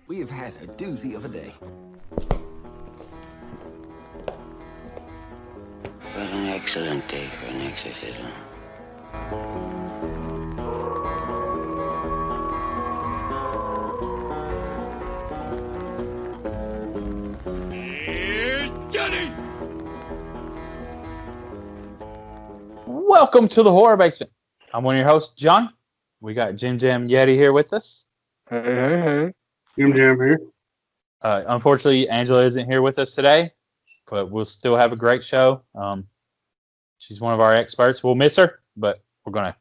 We have had a doozy of a day. What an excellent day for an exorcism. Johnny! Welcome to the Horror Basement. I'm one of your hosts, John. We got Jim Jam Yeti here with us. Hey. Jim Jam here. Unfortunately, Angela isn't here with us today, but we'll still have a great show. She's one of our experts. We'll miss her, but we're gonna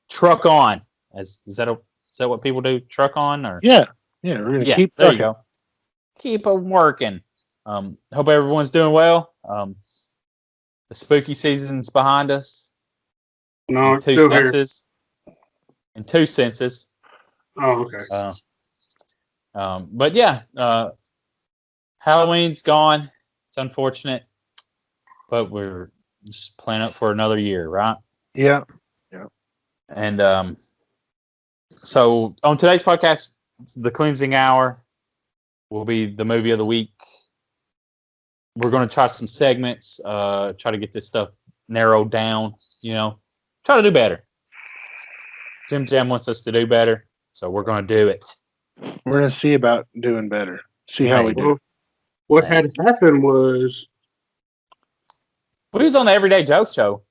truck on. Is that what people do? Truck on, or Yeah. We're gonna keep. There you go. Keep them working. Hope everyone's doing well. The spooky season's behind us. No, in two still senses. In two senses. Oh, okay. But yeah, Halloween's gone. It's unfortunate, but we're just planning up for another year, right? Yeah. And so on today's podcast, the cleansing hour will be the movie of the week. We're going to try some segments, try to get this stuff narrowed down, try to do better. Jim Jam wants us to do better, so we're going to do it. We're going to see about doing better. See how we do. What had happened was... We was on the Everyday Joe show.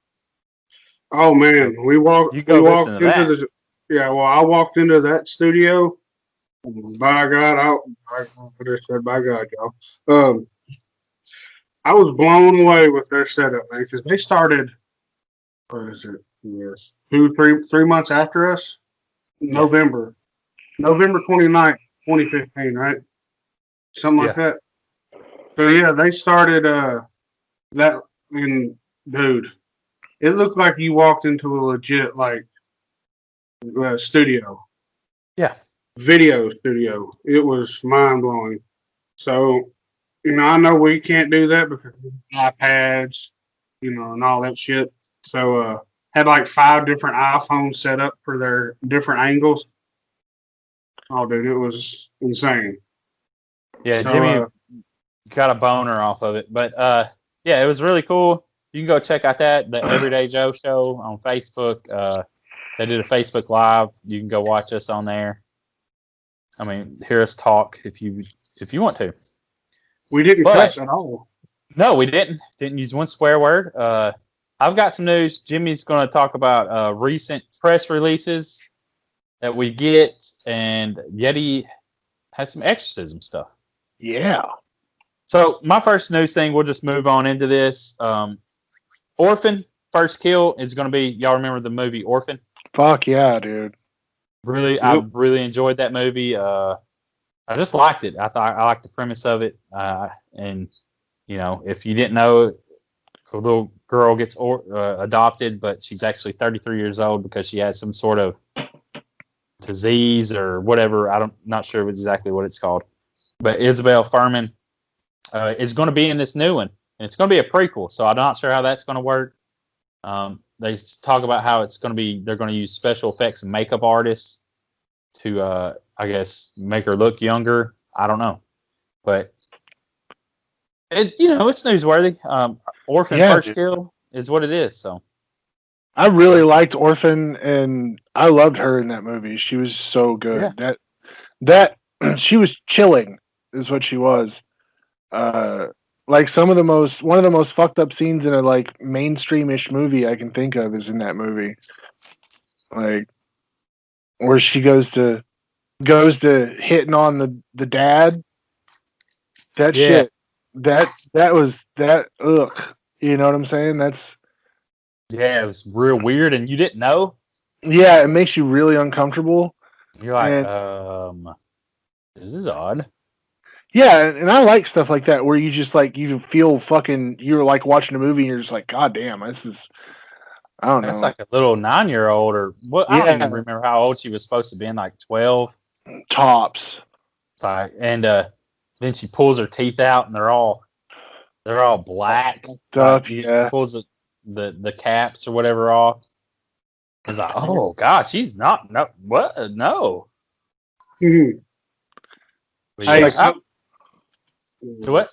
Oh, man. So we walked into that. I walked into that studio. By God, I just said, by God, y'all. I was blown away with their setup, man, because they started, what is it? Yes. 3 months after us? Yeah. November 29th, 2015, right? Something like that. So, yeah, they started that, and dude, it looked like you walked into a legit, studio. Yeah. Video studio. It was mind-blowing. So, I know we can't do that because of iPads, and all that shit. So, had 5 different iPhones set up for their different angles. Oh, dude, it was insane. Yeah, So, Jimmy got a boner off of it. But, yeah, it was really cool. You can go check out the Everyday Joe show on Facebook. They did a Facebook Live. You can go watch us on there. I mean, hear us talk if you want to. We didn't cuss at all. No, we didn't. Didn't use one swear word. I've got some news. Jimmy's going to talk about recent press releases that we get, and Yeti has some exorcism stuff. Yeah. So my first news thing, we'll just move on into this. Orphan, first kill is going to be, y'all remember the movie Orphan? Fuck yeah, dude. Really, yep. I really enjoyed that movie. I just liked it. I liked the premise of it. And, if you didn't know, a little girl gets adopted, but she's actually 33 years old because she has some sort of disease or whatever. I'm not sure exactly what it's called. But Isabel Furman is going to be in this new one. And it's going to be a prequel, so I'm not sure how that's going to work. They talk about how it's going to be, they're going to use special effects and makeup artists to, I guess, make her look younger. I don't know. But, it's newsworthy. Orphan first kill is what it is, so. I really liked Orphan, and I loved her in that movie. She was so good. Yeah. That she was chilling, is what she was. One of the most fucked up scenes in a mainstream-ish movie I can think of is in that movie. Where she goes to hitting on the dad. That shit. That was that. Ugh. You know what I'm saying? It was real weird, and you didn't know. Yeah, it makes you really uncomfortable. You're like, this is odd. Yeah, and I like stuff like that where you just you feel you're watching a movie and you're just like, God damn, this is, I don't know. That's like a little 9-year-old or what? I don't even remember how old she was supposed to be, 12 tops. And then she pulls her teeth out and they're all black. She pulls the caps or whatever off. It's like, oh God, she's not, no, what? No. Mm-hmm. But Hey, yeah, so- to what?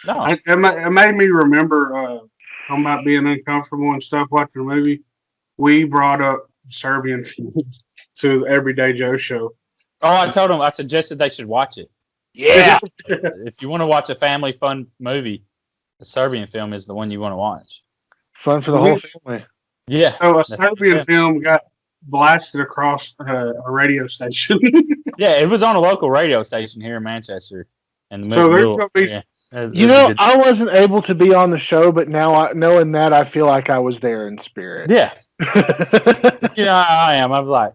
No. It made me remember talking about being uncomfortable and stuff watching a movie. We brought up Serbian films to the Everyday Joe show. Oh, I suggested they should watch it. Yeah. If you want to watch a family fun movie, the Serbian film is the one you want to watch. Fun for the whole family. Yeah. So a that's Serbian it. film got blasted across a radio station. Yeah, it was on a local radio station here in Manchester. And the So there's movie, gonna be- yeah, it You was a know, good- I wasn't able to be on the show, but now knowing that, I feel like I was there in spirit. yeah, I am. I'm like,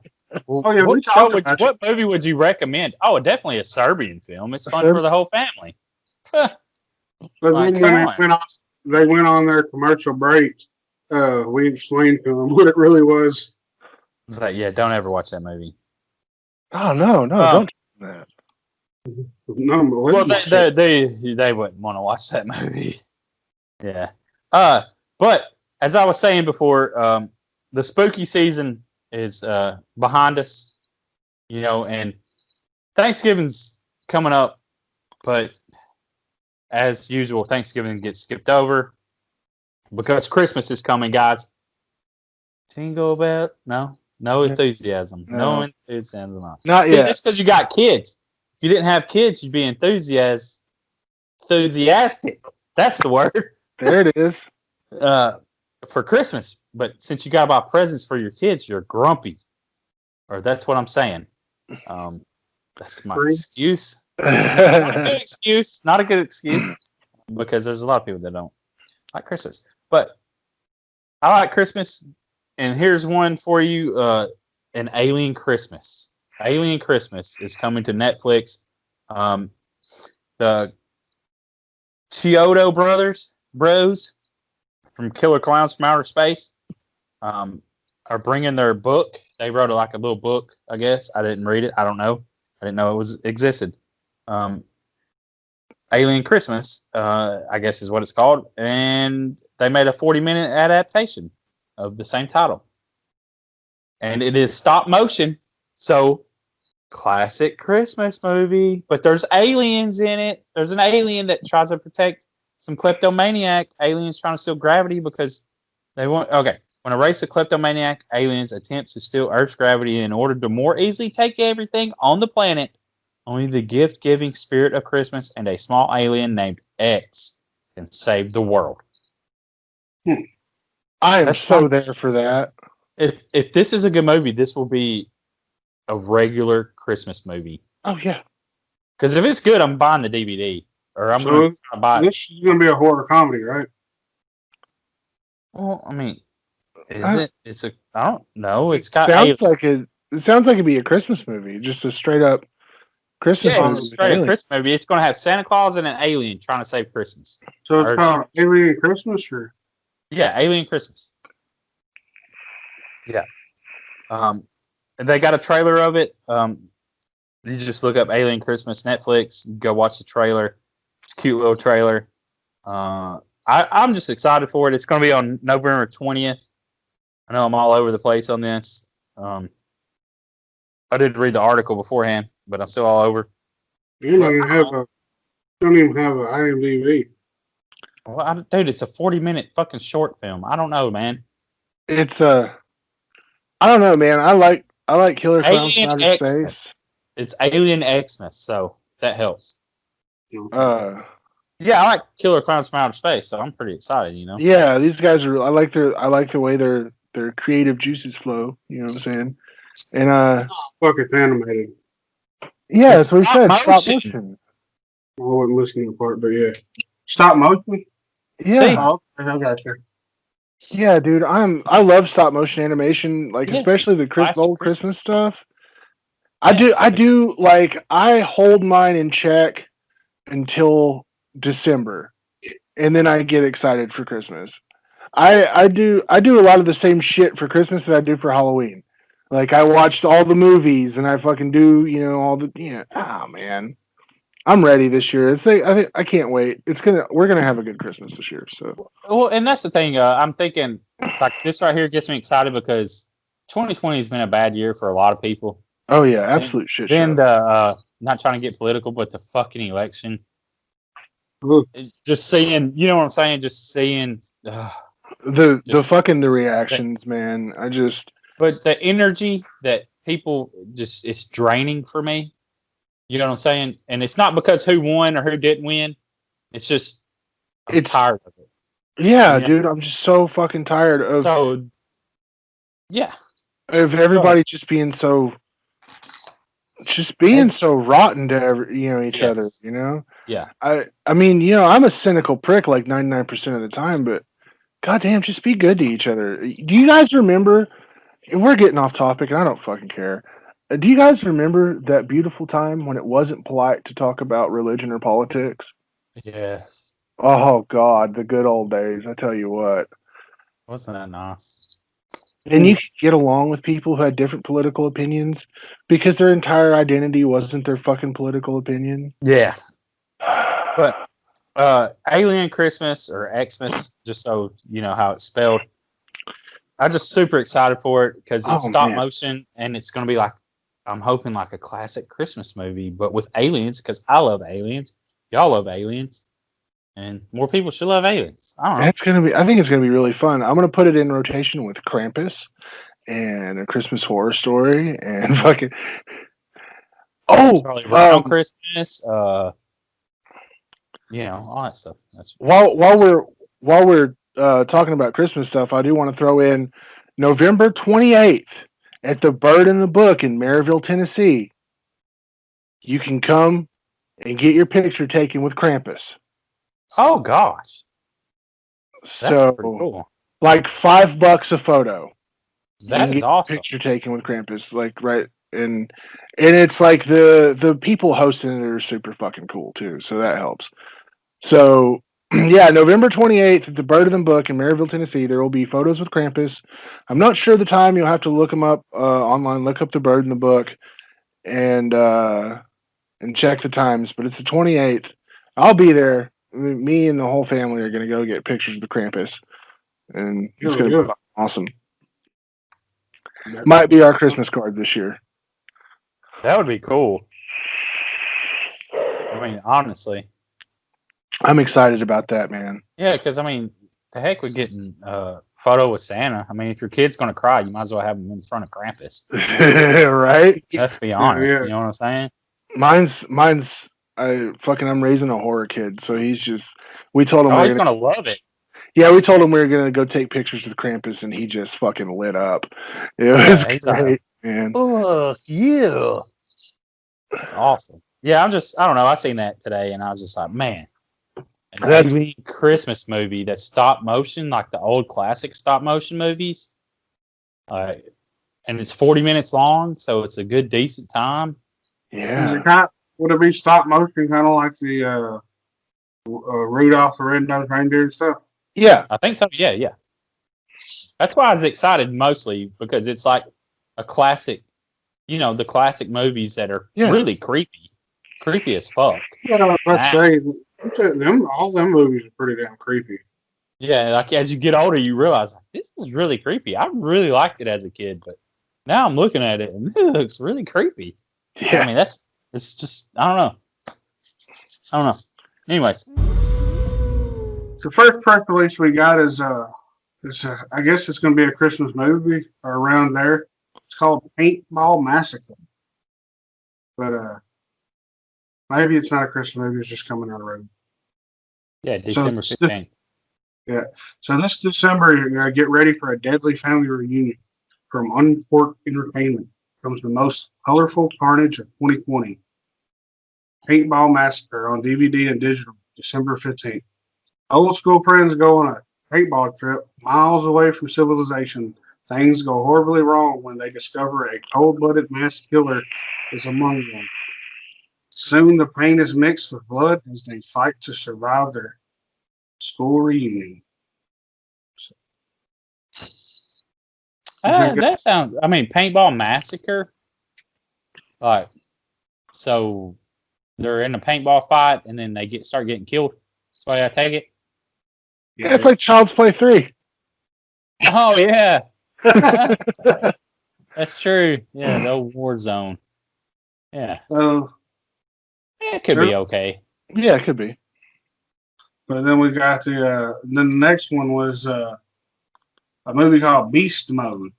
well, Oh, yeah, we talked about what movie would you recommend? Oh, definitely a Serbian film. It's fun for the whole family. But Like, then come when on. they went on their commercial break, we explained to them what it really was. It's like, yeah, don't ever watch that movie. Oh no, don't do that. No, but Well, they wouldn't want to watch that movie. Yeah. But as I was saying before, the spooky season is behind us, and Thanksgiving's coming up, but as usual, Thanksgiving gets skipped over because Christmas is coming, guys. Jingle bell, no enthusiasm, no enthusiasm. Not See, yet. that's because you got kids. If you didn't have kids, you'd be enthusiastic. That's the word. There it is. For Christmas. But since you got to buy presents for your kids, you're grumpy. Or that's what I'm saying. That's my excuse. Not a good excuse. Because there's a lot of people that don't like Christmas. But I like Christmas. And here's one for you. An Alien Christmas. Alien Christmas is coming to Netflix. The Chiodo bros from Killer Clowns from Outer Space are bringing their book. They wrote a little book, I guess. I didn't read it. I don't know. I didn't know it existed. Alien Christmas, I guess is what it's called. And they made a 40-minute adaptation of the same title. And it is stop motion. So, classic Christmas movie. But there's aliens in it. There's an alien that tries to protect some kleptomaniac. Aliens trying to steal gravity because they want... Okay. When a race of kleptomaniac aliens attempts to steal Earth's gravity in order to more easily take everything on the planet, only the gift-giving spirit of Christmas and a small alien named X can save the world. I am so there for that. If this is a good movie, this will be a regular Christmas movie. Oh yeah. Because if it's good, I'm buying the DVD, or I'm going to buy it. This is going to be a horror comedy, right? Well, I mean, is it? It's a. I don't know. It's got. It sounds like it'd be a Christmas movie, just a straight up Christmas movie. It's a straight up Christmas movie. It's going to have Santa Claus and an alien trying to save Christmas. So it's called Alien Christmas, or? Yeah, Alien Christmas. Yeah. And they got a trailer of it. You just look up Alien Christmas Netflix. Go watch the trailer. It's a cute little trailer. I'm just excited for it. It's going to be on November 20th. I know I'm all over the place on this. I did read the article beforehand, but I'm still all over. You don't even have an IMDb. Well, dude, it's a 40-minute fucking short film. I don't know, man. It's I don't know, man. I like Killer Clowns from Outer Space. It's Alien Xmas, so that helps. Yeah, I like Killer Clowns from Outer Space, so I'm pretty excited. Yeah, these guys are. I like the way their creative juices flow. You know what I'm saying? And fuck, it's animated. Yeah, that's what we said. Stop motion. I wasn't listening to the part, but yeah, stop motion. Yeah, I got you. Yeah, dude, I love stop motion animation, especially the old Christmas stuff. I do I hold mine in check until December, and then I get excited for Christmas. I do a lot of the same shit for Christmas that I do for Halloween. Like I watched all the movies and I fucking do all the oh man, I'm ready this year. I can't wait. We're gonna have a good Christmas this year. So well, and that's the thing. I'm thinking like this right here gets me excited because 2020 has been a bad year for a lot of people. Oh yeah, absolute shit show. Then the not trying to get political, but the fucking election. Ooh. Just seeing, you know what I'm saying? Just seeing the reactions, man. But the energy that people it's draining for me. You know what I'm saying? And it's not because who won or who didn't win. It's just I'm tired of it. Yeah, dude, I'm just so fucking tired of. So, yeah. Of everybody just being so rotten to each other, you know? Yeah. I mean, I'm a cynical prick like 99% of the time, but goddamn, just be good to each other. Do you guys remember? And we're getting off topic, and I don't fucking care. Do you guys remember that beautiful time when it wasn't polite to talk about religion or politics? Yes. Oh God, the good old days. I tell you what. Wasn't that nice? And you could get along with people who had different political opinions because their entire identity wasn't their fucking political opinion. Yeah. But Alien Christmas or Xmas, just so you know how it's spelled. I'm just super excited for it because it's stop motion and it's going to be like, I'm hoping like a classic Christmas movie, but with aliens because I love aliens. Y'all love aliens. And more people should love aliens. I don't know. I think it's gonna be really fun. I'm gonna put it in rotation with Krampus and A Christmas Horror Story and fucking. Charlie Brown Christmas. All that stuff. While we're talking about Christmas stuff, I do want to throw in November 28th at the Bird in the Book in Maryville, Tennessee. You can come and get your picture taken with Krampus. Oh gosh, that's pretty cool. Like $5 a photo. That is awesome. Picture taken with Krampus, like right, and it's like the people hosting it are super fucking cool too, so that helps. So yeah, November 28th at the Bird in the Book in Maryville, Tennessee. There will be photos with Krampus. I'm not sure the time. You'll have to look them up online. Look up the Bird in the Book, and check the times. But it's the 28th. I'll be there. Me and the whole family are going to go get pictures of the Krampus. And it's going to be awesome. Might be our Christmas card this year. That would be cool. I mean, honestly. I'm excited about that, man. Yeah, because, I mean, the heck with getting a photo with Santa. I mean, if your kid's going to cry, you might as well have him in front of Krampus. Right? Let's be honest. Yeah. You know what I'm saying? Mine's I'm raising a horror kid, so he's just. We told him he's gonna love it. Yeah, we told him we were gonna go take pictures of Krampus, and he just fucking lit up. It was great, man. Oh yeah, that's awesome. Yeah, I don't know. I seen that today, and I was just like, man, an Alien Christmas movie that's stop motion, like the old classic stop motion movies. And it's 40 minutes long, so it's a good, decent time. Yeah. Would it be stop motion, kind of like the Rudolph the Red-Nosed Reindeer and stuff? Yeah, I think so. Yeah. That's why I was excited mostly because it's like a classic, the classic movies that are really creepy as fuck. Yeah, let's say all them movies are pretty damn creepy. Yeah, like as you get older, you realize like, this is really creepy. I really liked it as a kid, but now I'm looking at it and it looks really creepy. Yeah, I mean it's just I don't know. Anyways, the first press release we got is I guess it's going to be a Christmas movie or around there. It's called Paintball Massacre, but maybe it's not a Christmas movie. It's just coming on the road. Yeah, December 15th. Yeah, so this December you're going to get ready for a deadly family reunion. From Unforked Entertainment comes the most colorful carnage of 2020. Paintball Massacre on DVD and digital, December 15th. Old school friends go on a paintball trip miles away from civilization. Things go horribly wrong when they discover a cold-blooded mass killer is among them. Soon the pain is mixed with blood as they fight to survive their school reunion. That sounds. I mean, Paintball Massacre. Like, so they're in a paintball fight, and then they start getting killed. That's why I take it. Yeah, it's like Child's Play 3. Oh yeah. That's true. Yeah, the old war zone. Yeah. So It could be okay. Yeah, it could be. but then we got then the next one was a movie called Beast Mode.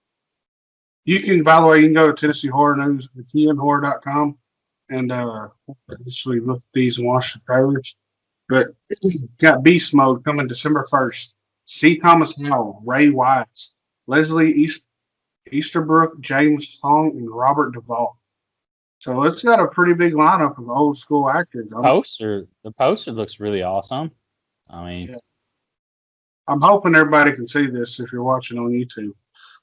You can, by the way, you can go to Tennessee Horror News, tnhorror.com, and actually look at these and watch the trailers. But got Beast Mode coming December 1st. C. Thomas Howell, Ray Wise, Leslie Easterbrook, James Hong, and Robert Duvall. So it's got a pretty big lineup of old school actors. The poster looks really awesome. I mean, yeah. I'm hoping everybody can see this if you're watching on YouTube.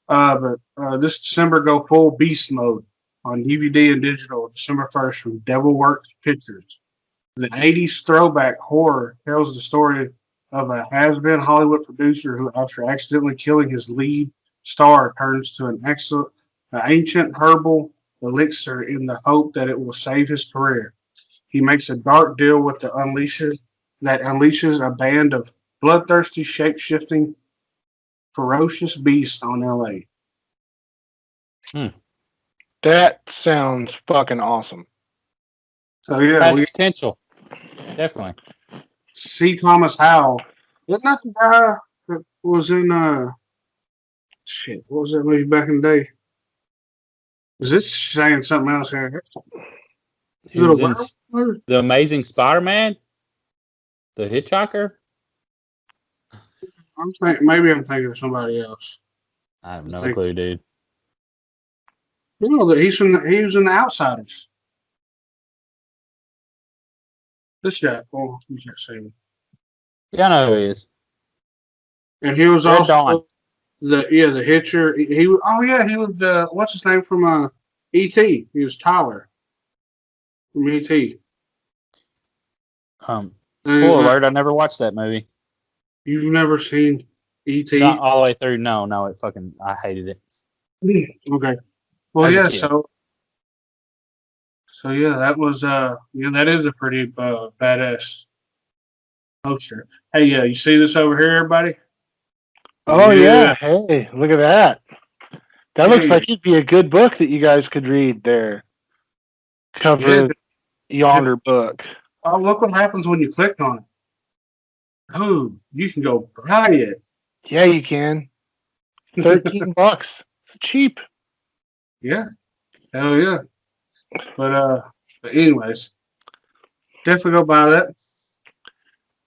But this December, go full Beast Mode on DVD and digital December 1st from DevilWorks Pictures. The 80s throwback horror tells the story of a has-been Hollywood producer who, after accidentally killing his lead star, turns to an ancient herbal elixir in the hope that it will save his career. He makes a dark deal with that unleashes a band of bloodthirsty, shape-shifting, ferocious beasts on LA. That sounds fucking awesome. So yeah, has potential. Definitely. C. Thomas Howell. Isn't that the guy that was in shit? What was that movie back in the day? Is this saying something else here? He was in The Amazing Spider-Man, The Hitchhiker. Maybe I'm thinking of somebody else. I have no clue, dude. You know that he was in The Outsiders. This guy. Oh, you can't see him. Yeah, I know who he is. And he was Red also Dawn. the Hitcher. He was the what's his name from E.T. He was Tyler from E.T. Spoiler alert, I never watched that movie. You've never seen E.T.? Not all the way through. No, I hated it. Okay. Well, As a yeah. kid. So yeah, that was that is a pretty badass poster. Hey, you see this over here, everybody? Oh yeah. Hey, look at that. That looks like it'd be a good book that you guys could read there. Cover yonder book. Oh, look what happens when you click on it. Oh, you can go buy it. Yeah, you can. $13. It's cheap. Yeah. Hell yeah. But anyways, definitely go buy that.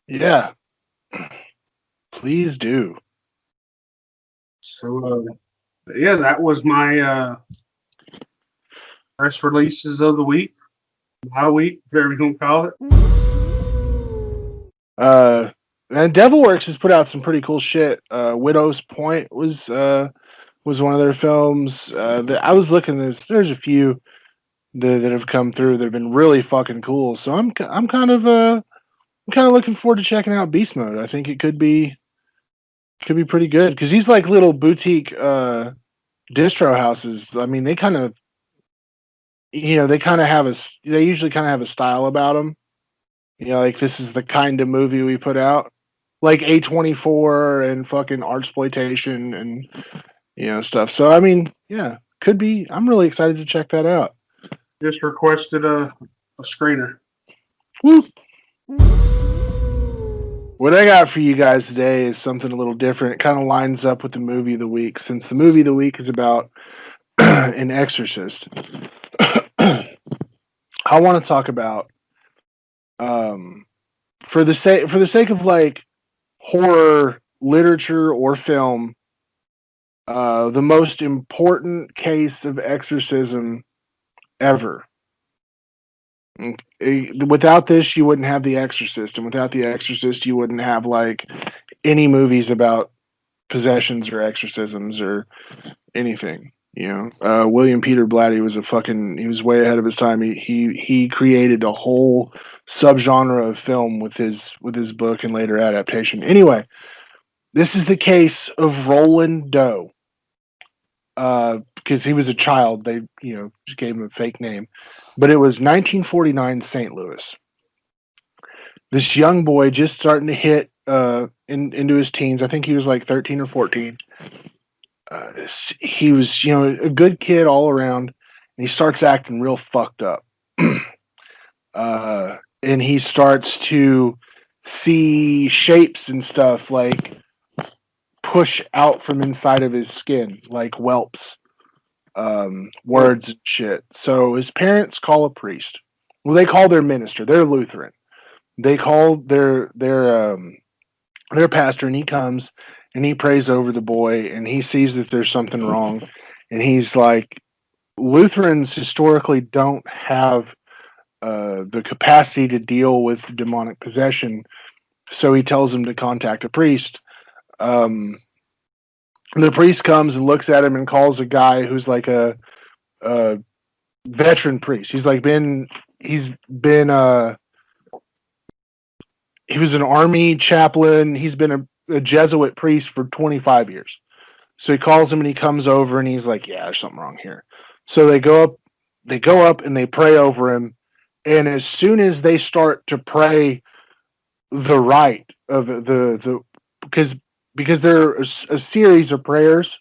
Yeah. Please do. So yeah, that was my press releases of the week. My week, whatever you want to call it. And DevilWorks has put out some pretty cool shit. Widow's Point was one of their films. That I was looking. There's a few that have come through that have been really fucking cool. So I'm kind of looking forward to checking out Beast Mode. I think it could be pretty good because these like little boutique distro houses. I mean, they kind of they usually kind of have a style about them. Like this is the kind of movie we put out, like A24 and fucking Artsploitation and stuff. So I mean, yeah, could be. I'm really excited to check that out. Just requested a screener. Woo. What I got for you guys today is something a little different. It kind of lines up with the movie of the week, since the movie of the week is about an exorcist. I want to talk about, for the sake of like horror literature or film, the most important case of exorcism ever. Without this, you wouldn't have The Exorcist, and without The Exorcist, you wouldn't have like any movies about possessions or exorcisms or anything. William Peter Blatty was he was way ahead of his time. He created a whole subgenre of film with his book and later adaptation. Anyway, this is the case of Roland Doe. Because he was a child, they just gave him a fake name, but it was 1949 St. Louis. This young boy just starting to hit into his teens. I think he was like 13 or 14. he was, a good kid all around, and he starts acting real fucked up. And he starts to see shapes and stuff like push out from inside of his skin, like whelps, words and shit. So his parents call a priest. Well, they call their minister. They're Lutheran. They call their pastor, and he comes and he prays over the boy, and he sees that there's something wrong, and he's like, Lutherans historically don't have the capacity to deal with demonic possession, so he tells him to contact a priest. The priest comes and looks at him and calls a guy who's like a veteran priest. He was an army chaplain. He's been a Jesuit priest for 25 years. So he calls him and he comes over and he's like, yeah, there's something wrong here. So they go up and they pray over him. And as soon as they start to pray the rite of because they're a series of prayers,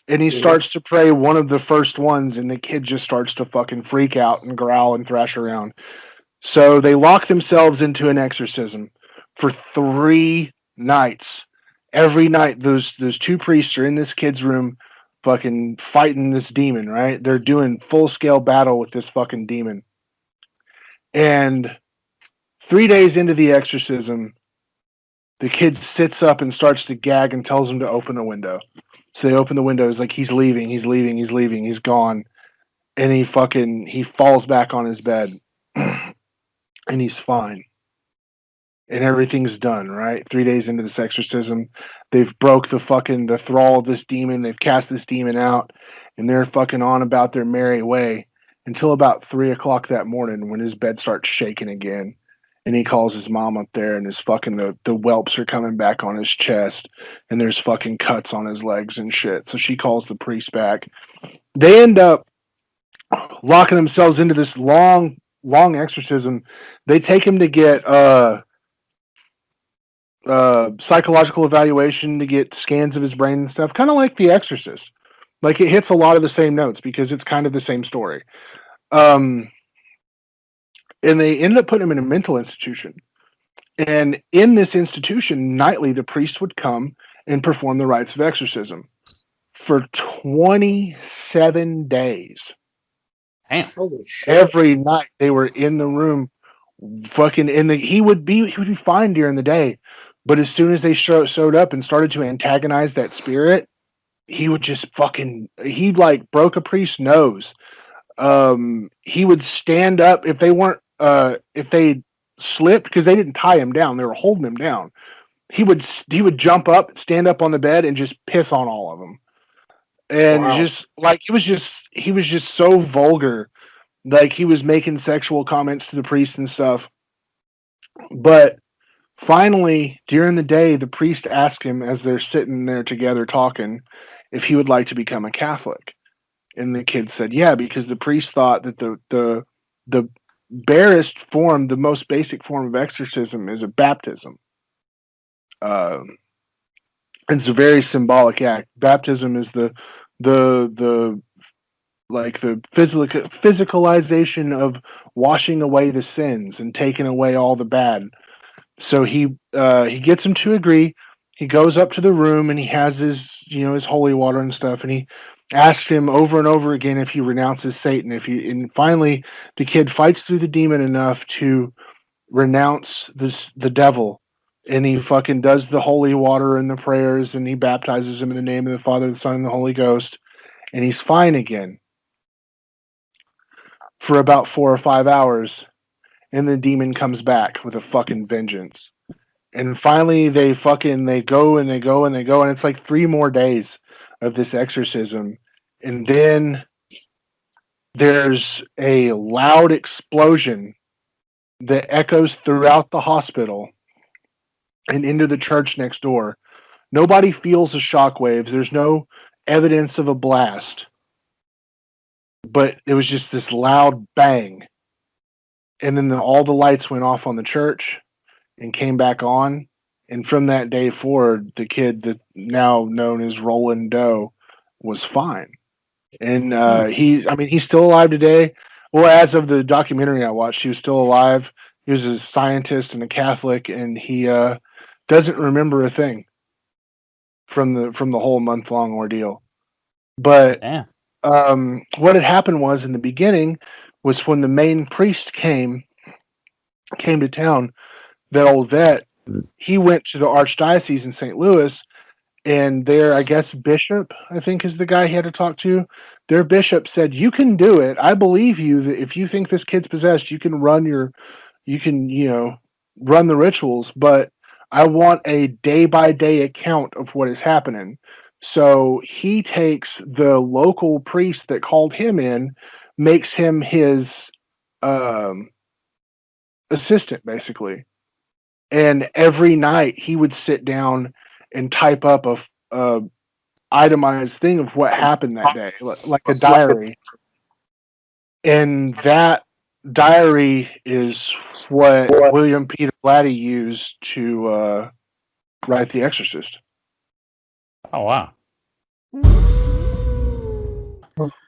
and he starts to pray one of the first ones, and the kid just starts to fucking freak out and growl and thrash around. So they lock themselves into an exorcism for 3 nights. Every night, those 2 priests are in this kid's room, fucking fighting this demon. Right? They're doing full scale battle with this fucking demon. And 3 days into the exorcism, the kid sits up and starts to gag and tells them to open a window. So they open the window. It's like he's leaving, he's gone, and he falls back on his bed. And he's fine. And everything's done, right? 3 days into this exorcism, they've broke the thrall of this demon. They've cast this demon out, and they're fucking on about their merry way until about 3 o'clock that morning when his bed starts shaking again. And he calls his mom up there, and his fucking the whelps are coming back on his chest, and there's fucking cuts on his legs and shit. So she calls the priest back. They end up locking themselves into this long exorcism. They take him to get psychological evaluation, to get scans of his brain and stuff, kind of like The Exorcist. Like, it hits a lot of the same notes because it's kind of the same story. And they ended up putting him in a mental institution. And in this institution, nightly, the priest would come and perform the rites of exorcism for 27 days. Damn. Every night they were in the room, fucking he would be fine during the day, but as soon as they showed up and started to antagonize that spirit, he would just he like broke a priest's nose. He would stand up if they slipped, because they didn't tie him down, they were holding him down. He would jump up, stand up on the bed, and just piss on all of them. And just like he was just so vulgar. Like, he was making sexual comments to the priest and stuff. But finally, during the day, the priest asked him, as they're sitting there together talking, if he would like to become a Catholic. And the kid said, yeah, because the priest thought that the barest form, the most basic form of exorcism, is a baptism. It's a very symbolic act. Baptism is the physicalization of washing away the sins and taking away all the bad. So he gets him to agree. He goes up to the room and he has his holy water and stuff, and he asks him over and over again if he renounces Satan. And finally the kid fights through the demon enough to renounce the devil, and he fucking does the holy water and the prayers, and he baptizes him in the name of the Father, the Son, and the Holy Ghost, and he's fine again for about 4 or 5 hours, and the demon comes back with a fucking vengeance. And finally they go, and it's like 3 more days of this exorcism, and then there's a loud explosion that echoes throughout the hospital and into the church next door. Nobody feels the shockwaves. There's no evidence of a blast. But it was just this loud bang. And then all the lights went off on the church and came back on. And from that day forward, the kid that now known as Roland Doe was fine. And he's still alive today. Well, as of the documentary I watched, he was still alive. He was a scientist and a Catholic, and he doesn't remember a thing from the whole month-long ordeal. But what had happened was, in the beginning, was when the main priest came to town, that old vet, he went to the archdiocese in St. Louis, and their, I guess, bishop, I think is the guy he had to talk to. Their bishop said, "You can do it. I believe you. That if you think this kid's possessed, you can run the rituals, but I want a day-by-day account of what is happening." So he takes the local priest that called him in, makes him his assistant, basically. And every night he would sit down and type up a itemized thing of what happened that day, like a diary. And that diary is what William Peter Blatty used to write The Exorcist. Oh, wow.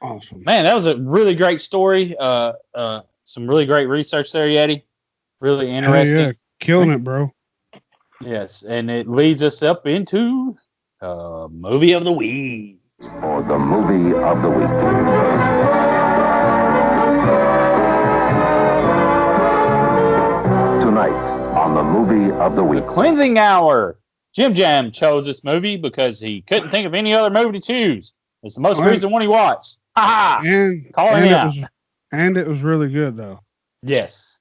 Awesome. Man, that was a really great story. Some really great research there, Yeti. Really interesting. Yeah, killing it, bro. Yes, and it leads us up into movie of the week. Or the movie of the week. Tonight on the movie of the week. The Cleansing Hour. Jim Jam chose this movie because he couldn't think of any other movie to choose. It's the most recent one he watched. Ha ha! And it was really good, though. Yes.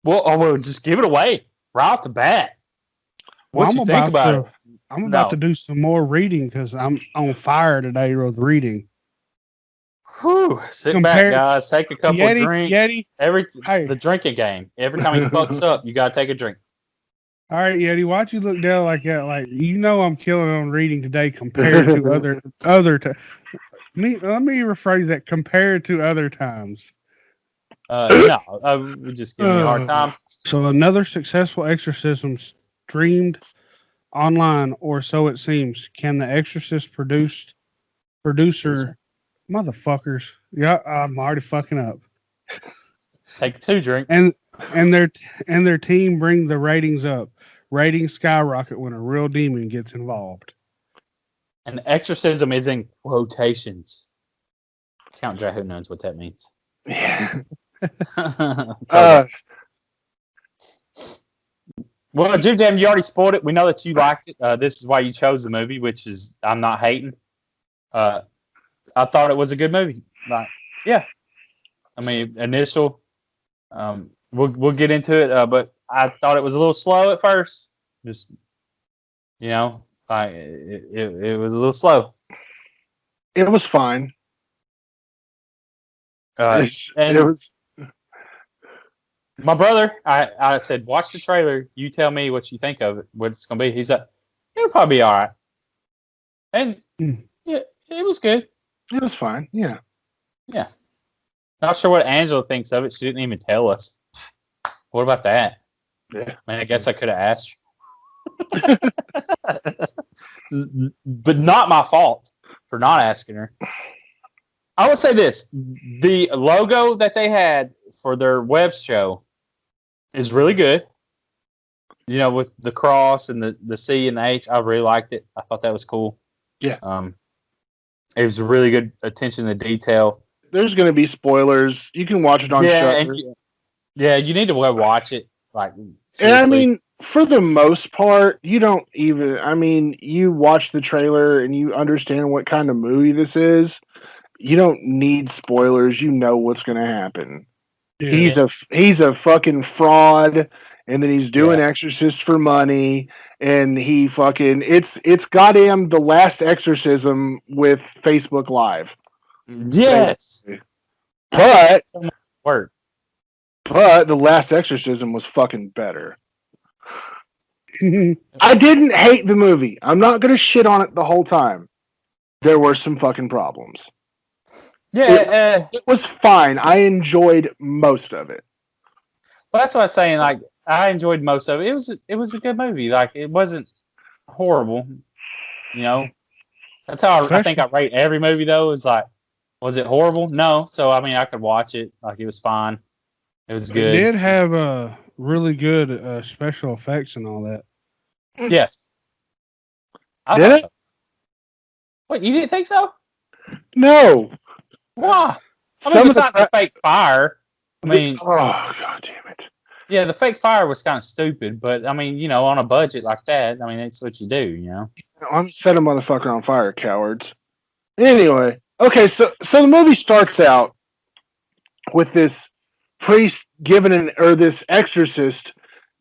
Well, we'll just give it away right off the bat. What you think about it? I'm about to do some more reading because I'm on fire today with reading. Whew. Sit back, guys. Take a couple of drinks. Yeti, the drinking game. Every time he fucks up, you gotta take a drink. All right, Yeti, why'd you look down like that? Like, I'm killing on reading today compared to other times. Let me rephrase that. Compared to other times. No, I would just give me a hard time. So another successful exorcism streamed online, or so it seems. Can the Exorcist producer, motherfuckers? Yeah, I'm already fucking up. Take 2 drinks. And their team bring the ratings up. Ratings skyrocket when a real demon gets involved. And exorcism is in quotations. Count Dre, who knows what that means? Yeah. Well, Jim Jam, you already spoiled it. We know that you liked it. This is why you chose the movie, which is I'm not hating. I thought it was a good movie. Yeah. I mean, initial. We'll get into it, but I thought it was a little slow at first. Just it was a little slow. It was fine. It was. My brother, I said, watch the trailer. You tell me what you think of it, what it's gonna be. He's like, it'll probably be all right. And yeah, it was good. It was fine. Yeah. Yeah. Not sure what Angela thinks of it. She didn't even tell us. What about that? Yeah. Man, I guess I could have asked her. But not my fault for not asking her. I would say this. The logo that they had for their web show is really good. With the cross and the C and the H. I really liked it. I thought that was cool. Yeah. It was a really good attention to detail. There's going to be spoilers. You can watch it on Shutter. You need to watch it. And I mean, for the most part, you don't even. I mean, you watch the trailer and you understand what kind of movie this is. You don't need spoilers. You know what's going to happen. Yeah. He's a fucking fraud, and then he's doing Exorcist for money, and he fucking it's goddamn The Last Exorcism with Facebook Live. Yes, but The Last Exorcism was fucking better. I didn't hate the movie. I'm not gonna shit on it the whole time. There were some fucking problems. Yeah, it was fine. I enjoyed most of it. Well, that's what I was saying. I enjoyed most of it. It was a good movie. It wasn't horrible. That's how I think I rate every movie, though. Is like, was it horrible? No. So, I mean, I could watch it. Like, it was fine. It was good. It did have really good special effects and all that. Yes. Did it? So. What, you didn't think so? No. Why? I mean, besides the fake fire. I mean, oh, God damn it. Yeah, the fake fire was kind of stupid, but I mean, you know, on a budget like that, I mean, it's what you do, you know. I'm set a motherfucker on fire, cowards. Anyway, okay, so the movie starts out with this priest this exorcist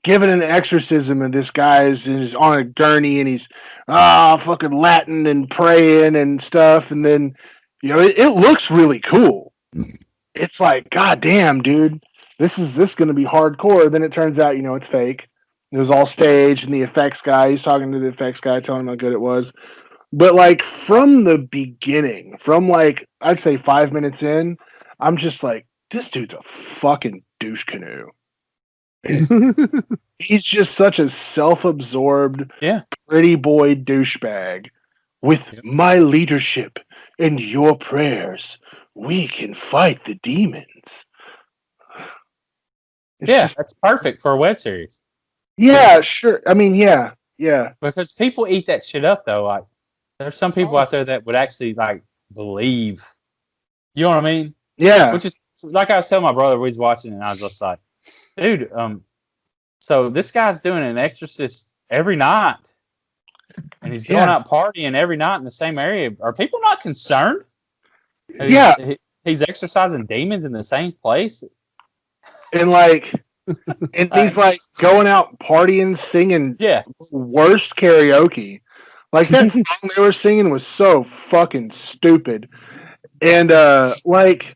giving an exorcism, and this guy is on a gurney, and he's fucking Latin and praying and stuff, and then you know it looks really cool. It's like, God damn, dude. This going to be hardcore. Then it turns out, you know, it's fake. It was all staged, and the effects guy, he's talking to the effects guy, telling him how good it was. But, like, from the beginning, from, like, I'd say 5 minutes in, I'm just like, this dude's a fucking douche canoe. He's just such a self-absorbed, pretty boy douchebag. With my leadership and your prayers, we can fight the demons. That's perfect for a web series. Yeah, sure. I mean, yeah. Because people eat that shit up, though. Like, there's some people out there that would actually like believe. You know what I mean? Yeah. Which is like I was telling my brother, we was watching, and I was just like, dude, so this guy's doing an exorcist every night, and he's going out partying every night in the same area. Are people not concerned? Yeah. He's exorcising demons in the same place. And like, and he's like going out partying, singing worst karaoke. Like that song they were singing was so fucking stupid. And like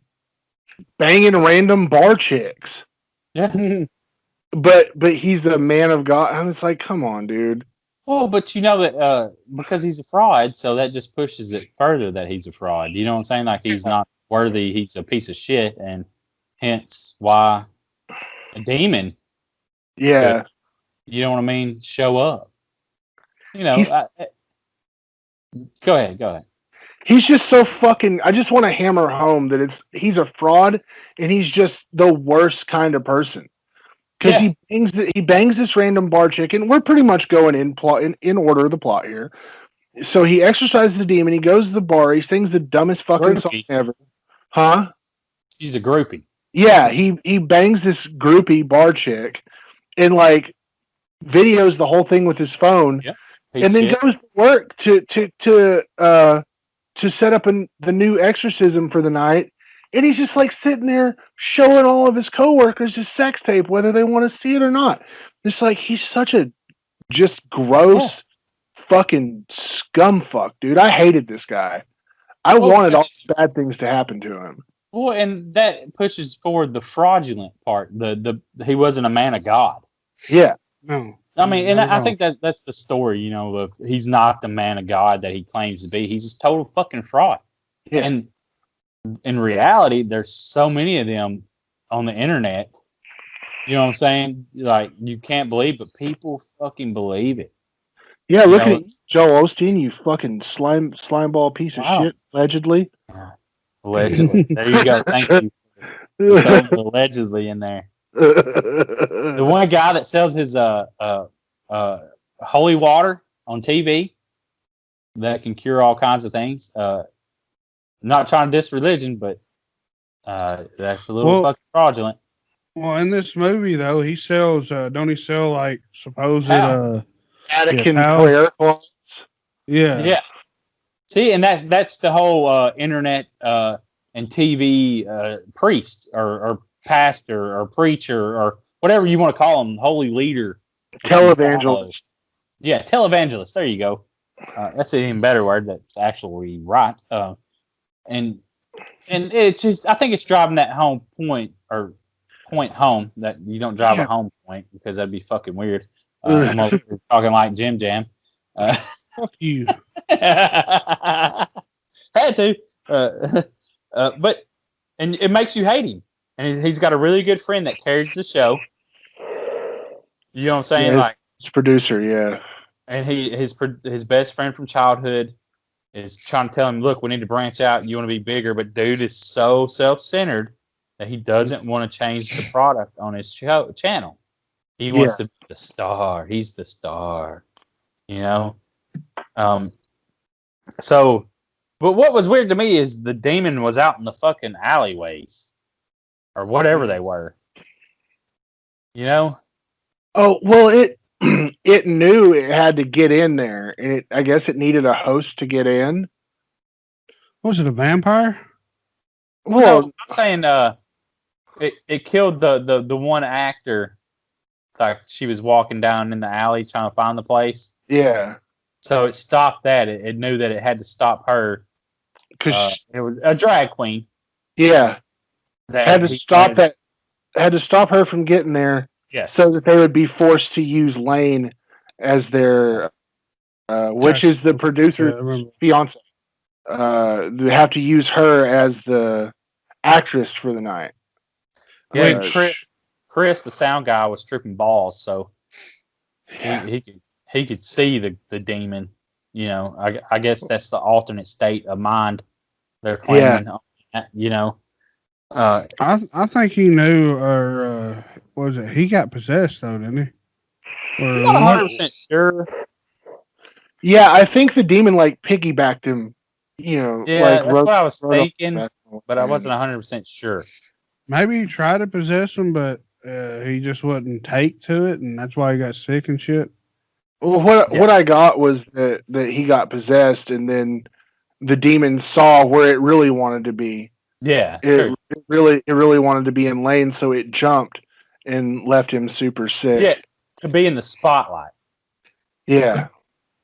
banging random bar chicks. Yeah. But he's a man of God. I was like, come on, dude. Well, but you know that because he's a fraud, so that just pushes it further that he's a fraud. You know what I'm saying? Like he's not worthy. He's a piece of shit, and hence why a demon. Yeah. You know what I mean? Show up. You know. Go ahead. He's just so fucking. I just want to hammer home that he's a fraud, and he's just the worst kind of person. Because he bangs this random bar chick, and we're pretty much going in order of the plot here. So he exorcises the demon. He goes to the bar. He sings the dumbest fucking song ever. Huh? She's a groupie. Yeah, he bangs this groupie bar chick, and like videos the whole thing with his phone, and then goes to work to set up the new exorcism for the night. And he's just like sitting there showing all of his coworkers his sex tape, whether they want to see it or not. It's like he's such a just gross fucking scumfuck, dude. I hated this guy. I wanted all these bad things to happen to him. Well, and that pushes forward the fraudulent part. He wasn't a man of God. Yeah. No. I mean, and I think that's the story, you know, of he's not the man of God that he claims to be. He's a total fucking fraud. Yeah. And in reality, there's so many of them on the internet. You know what I'm saying? Like, you can't believe, but people fucking believe it. Yeah, look at Joel Osteen, you fucking slime ball piece of shit, allegedly. Allegedly. There you go. Thank you. Throwing the allegedly in there. The one guy that sells his holy water on TV that can cure all kinds of things. Not trying to diss religion, but that's a little fucking fraudulent. Well, in this movie though, he sells. Don't he sell like supposed Vatican prayer cloths? Yeah. See, and that's the whole internet and TV priest or pastor or preacher or whatever you want to call him, holy leader, televangelist. Yeah, televangelist. There you go. That's an even better word. That's actually right. And it's just, I think it's driving that point home that you don't drive a home point because that'd be fucking weird. I'm talking like Jim Jam. Fuck you. Had to. But it makes you hate him. And he's got a really good friend that carries the show. You know what I'm saying? Yeah, his producer, yeah. And his best friend from childhood is trying to tell him, look, we need to branch out. You want to be bigger. But dude is so self-centered that he doesn't want to change the product on his channel. He wants to be the star. He's the star, you know? So, but what was weird to me is the demon was out in the fucking alleyways or whatever they were, you know? Oh, well, it it knew it had to get in there, and I guess it needed a host to get in. Was it a vampire? Well, no, I'm saying it killed the one actor. Like she was walking down in the alley trying to find the place. yeah. So it stopped that. It knew that it had to stop her. Because It was a drag queen. yeah, had to stop that. Had to stop her from getting there. Yes. So that they would be forced to use Lane as their, which is the producer's fiance. They have to use her as the actress for the night. Yeah, Chris, the sound guy, was tripping balls, so he could see the demon. You know, I guess that's the alternate state of mind they're claiming. Yeah. You know, I think he knew, or was it? He got possessed though, didn't he? I'm not 100% sure. Yeah, I think the demon like piggybacked him. You know, yeah, like that's what I was thinking, but I wasn't 100% sure. Maybe he tried to possess him, but he just wouldn't take to it, and that's why he got sick and shit. Well, what I got was that he got possessed, and then the demon saw where it really wanted to be. Yeah, it really wanted to be in Lane, so it jumped and left him super sick. Yeah, to be in the spotlight. Yeah,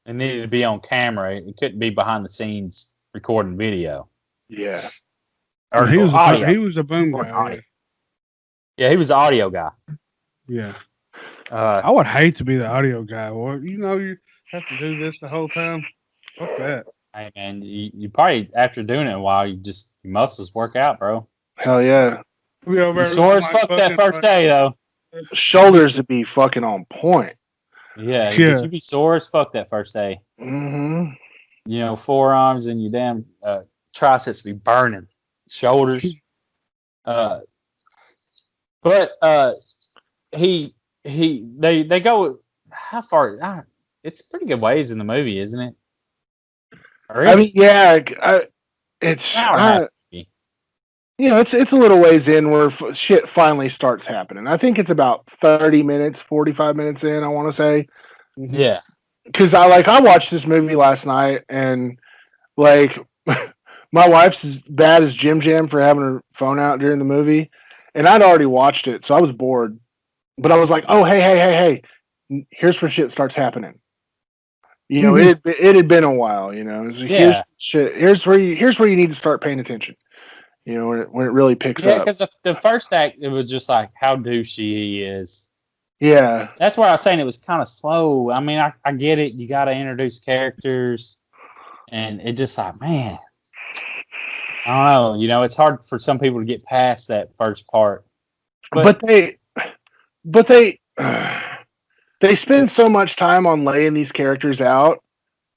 it needed to be on camera. It couldn't be behind the scenes recording video. Yeah, or he was a boom guy. Yeah, he was the audio guy. Yeah. I would hate to be the audio guy. Well, you know, you have to do this the whole time. Fuck that. Hey, man, you probably, after doing it a while, your muscles work out, bro. Hell yeah. You sore as fuck that first day, though. Shoulders would be fucking on point. Yeah. You'd be sore as fuck that first day. Mm-hmm. You know, forearms and your damn triceps be burning. Shoulders. But they go how far? It's pretty good ways in the movie, isn't it? I mean, yeah, it's you know, it's a little ways in where shit finally starts happening. I think it's about 30 minutes, 45 minutes in, I want to say. Yeah. Because I watched this movie last night, and like my wife's as bad as Jim Jam for having her phone out during the movie, and I'd already watched it, so I was bored. But I was like, oh, hey, here's where shit starts happening. You know, it had been a while. You know, here's where you need to start paying attention. You know, when it really picks up. Yeah, because the first act, it was just like how douchey he is. Yeah, that's why I was saying it was kind of slow. I mean, I get it. You got to introduce characters, and it just like, man, I don't know. You know, it's hard for some people to get past that first part. But they spend so much time on laying these characters out,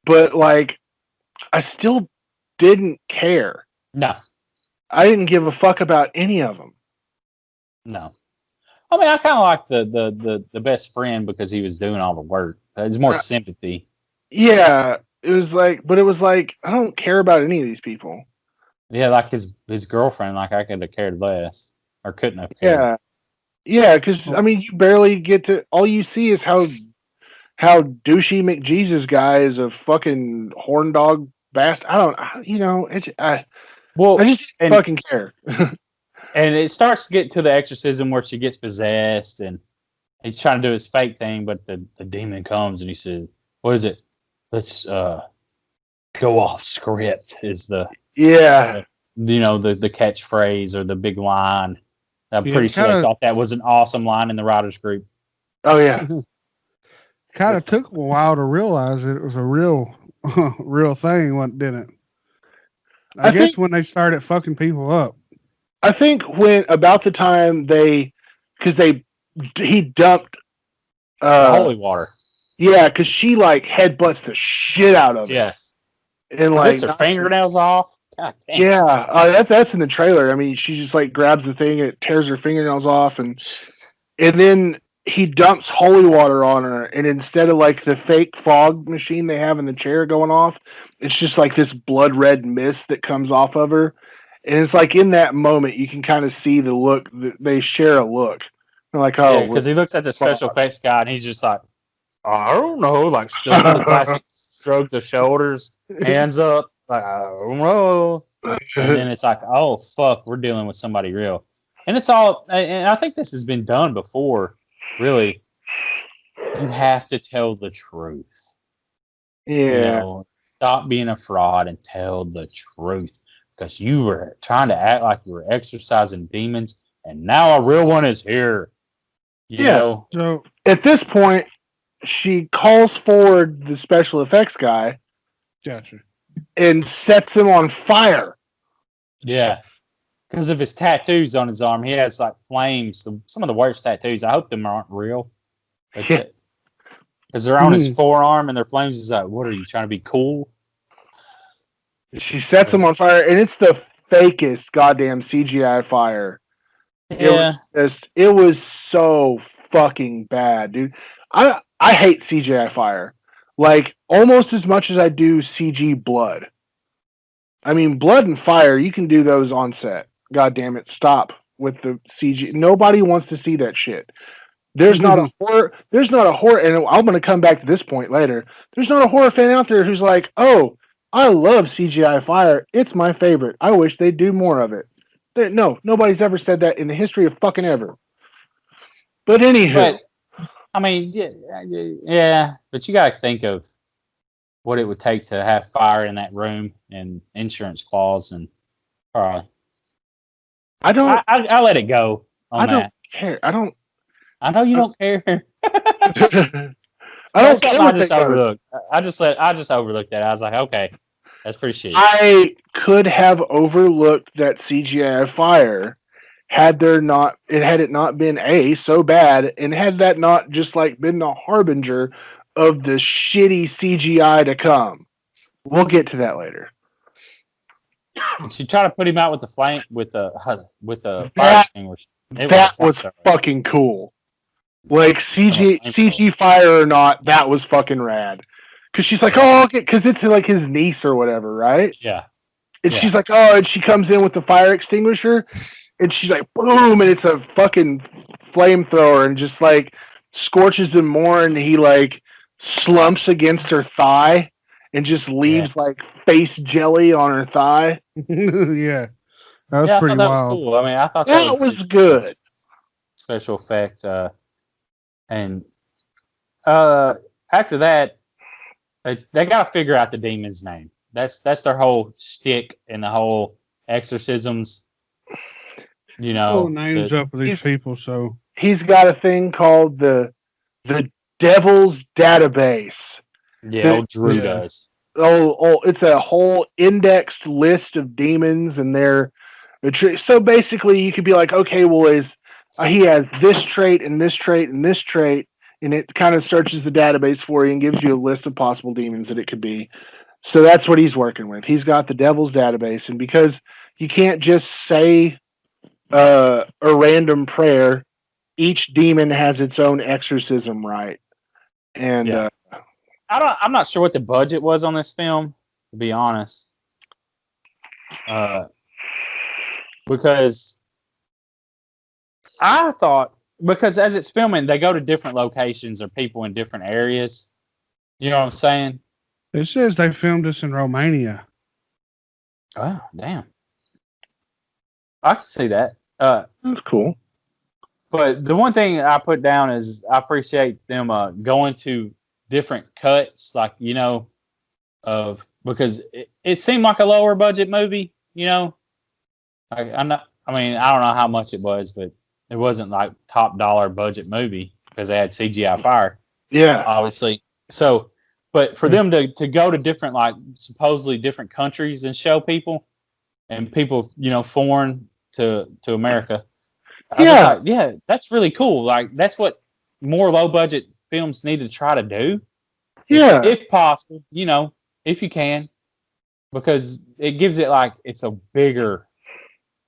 but like, I still didn't care. No. I didn't give a fuck about any of them. No. I mean, I kind of like the best friend because he was doing all the work. It's more sympathy. Yeah. It was like I don't care about any of these people. Yeah, like his girlfriend, like I could have cared less. Or couldn't have cared. Yeah. Yeah, because I mean, you barely get to. All you see is how douchey McJesus guy is a fucking horn dog bastard. I don't, you know, I just fucking care. And it starts to get to the exorcism where she gets possessed, and he's trying to do his fake thing, but the demon comes and he says, "What is it? Let's go off script." Is the you know the catchphrase or the big line. I'm pretty sure they thought that was an awesome line in the writers group. Oh yeah. Kind of took a while to realize that it was a real thing, didn't it? I guess when they started fucking people up. I think when about the time he dumped holy water. Yeah, because she like headbutts the shit out of it. Yes. and rips her fingernails off. God damn. Yeah, that's in the trailer. I mean, she just like grabs the thing, it tears her fingernails off, and then he dumps holy water on her, and instead of like the fake fog machine they have in the chair going off, it's just like this blood red mist that comes off of her. And it's like in that moment you can kind of see the look. They share a look. They're like, oh, because he looks at the special effects guy and he's just like, I don't know, like still with the classic stroke the shoulders, hands up, like I don't know. And then it's like, oh fuck, we're dealing with somebody real. And it's all, and I think this has been done before. Really, you have to tell the truth. Yeah. You know, stop being a fraud and tell the truth, because you were trying to act like you were exorcising demons, and now a real one is here. You know? So at this point, she calls forward the special effects guy. Gotcha. And sets him on fire. Yeah. Because of his tattoos on his arm, he has like flames. Some of the worst tattoos. I hope them aren't real. Because they're on his forearm and they're flames. He's like, what are you trying to be cool? She sets him on fire, and it's the fakest goddamn CGI fire. Yeah. It was so fucking bad, dude. I hate CGI fire. Like almost as much as I do CG blood. I mean, blood and fire, you can do those on set. God damn it, stop with the CG. Nobody wants to see that shit. There's not a horror, and I'm going to come back to this point later. There's not a horror fan out there who's like, oh, I love CGI fire. It's my favorite. I wish they'd do more of it. No, nobody's ever said that in the history of fucking ever. But anywho. I mean, yeah, but you got to think of what it would take to have fire in that room and insurance clause and I let it go on that. Don't care. I know you don't care. I don't care. I just overlooked. I just overlooked that. I was like, okay, that's pretty shitty. I could have overlooked that CGI fire had it not been so bad, and had that not just like been the harbinger of the shitty CGI to come. We'll get to that later. She tried to put him out with the flame with the fire extinguisher. That was fucking cool. Like CG fire or not, that was fucking rad. Because she's like, oh, okay, because it's like his niece or whatever, right? Yeah. And she's like, oh, and she comes in with the fire extinguisher, and she's like, boom, and it's a fucking flamethrower, and just like scorches him more, and he like slumps against her thigh, and just leaves like face jelly on her thigh. Yeah, that was pretty wild. That was cool. I mean, I thought that was good. Special effect, and after that, they got to figure out the demon's name. That's their whole shtick in the whole exorcisms. You know, names up for these people. So he's got a thing called the Devil's Database. Yeah, old Drew does. It's a whole indexed list of demons, and so basically you could be like, okay, well, he has this trait and this trait and this trait, and it kind of searches the database for you and gives you a list of possible demons that it could be. So that's what he's working with. He's got the Devil's Database, and because you can't just say a random prayer, each demon has its own exorcism rite. And I'm not sure what the budget was on this film, to be honest. Because I thought, because as it's filming, they go to different locations or people in different areas. You know what I'm saying? It says they filmed this in Romania. Oh, damn. I can see that. That's cool. But the one thing I put down is I appreciate them going to different cuts, like, you know, because it seemed like a lower budget movie, you know. I don't know how much it was, but it wasn't like top dollar budget movie because they had CGI fire. Yeah. Obviously. So, but for them to go to different, like, supposedly different countries and show people, and people, you know, foreign to America. Yeah, that's really cool. Like, that's what more low budget films need to try to do. Yeah. If possible, you know, if you can. because it gives it like it's a bigger